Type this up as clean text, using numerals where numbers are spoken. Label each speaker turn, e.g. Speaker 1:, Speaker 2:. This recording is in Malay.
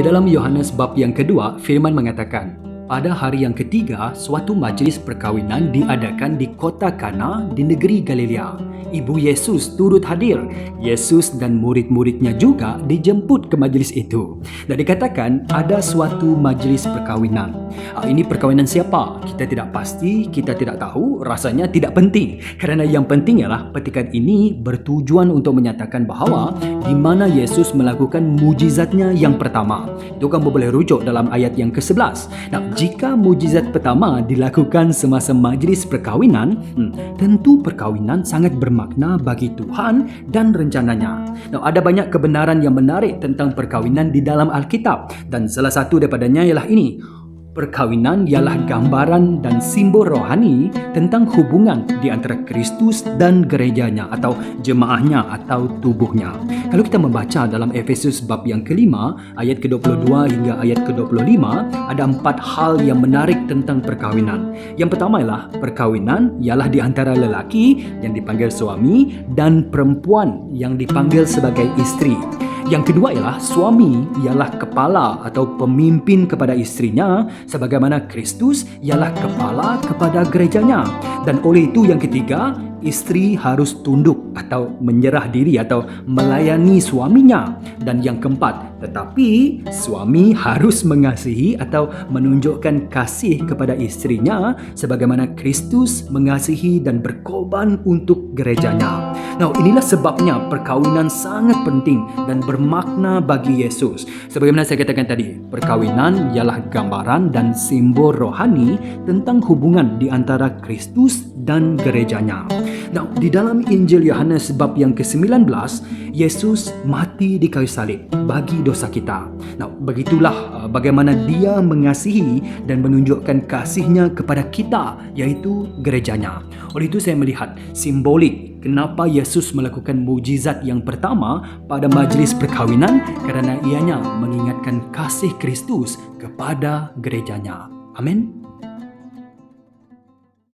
Speaker 1: Di dalam Yohanes bab yang kedua, firman mengatakan, pada hari yang ketiga, suatu majlis perkawinan diadakan di kota Kana di negeri Galilea. Ibu Yesus turut hadir. Yesus dan murid-muridnya juga dijemput ke majlis itu. Dan dikatakan ada suatu majlis perkawinan. Ini perkawinan siapa? Kita tidak pasti, kita tidak tahu, rasanya tidak penting. Kerana yang penting ialah petikan ini bertujuan untuk menyatakan bahawa di mana Yesus melakukan mujizatnya yang pertama. Itu kamu boleh rujuk dalam ayat yang ke-11. Nah, jika mujizat pertama dilakukan semasa majlis perkawinan, tentu perkawinan sangat bermakna bagi Tuhan dan rencananya. Nah, ada banyak kebenaran yang menarik tentang perkawinan di dalam Alkitab, dan salah satu daripadanya ialah ini. Perkawinan ialah gambaran dan simbol rohani tentang hubungan di antara Kristus dan gerejanya atau jemaahnya atau tubuhnya. Kalau kita membaca dalam Efesus bab yang kelima, ayat ke-22 hingga ayat ke-25, ada 4 hal yang menarik tentang perkawinan. Yang pertama ialah perkawinan ialah di antara lelaki yang dipanggil suami dan perempuan yang dipanggil sebagai isteri. Yang kedua ialah suami ialah kepala atau pemimpin kepada istrinya sebagaimana Kristus ialah kepala kepada gerejanya. Dan oleh itu yang ketiga, isteri harus tunduk atau menyerah diri atau melayani suaminya. Dan yang keempat, tetapi suami harus mengasihi atau menunjukkan kasih kepada istrinya sebagaimana Kristus mengasihi dan berkorban untuk gerejanya. Nah, inilah sebabnya perkawinan sangat penting dan bermakna bagi Yesus. Sebagaimana saya katakan tadi, perkawinan ialah gambaran dan simbol rohani tentang hubungan di antara Kristus dan gerejanya. Nah, di dalam Injil Yohanes bab yang ke-19, Yesus mati di kayu salib bagi dosa kita. Nah, begitulah bagaimana dia mengasihi dan menunjukkan kasihnya kepada kita, yaitu gerejanya. Oleh itu saya melihat simbolik kenapa Yesus melakukan mujizat yang pertama pada majlis perkawinan, kerana ianya mengingatkan kasih Kristus kepada gerejanya. Amin.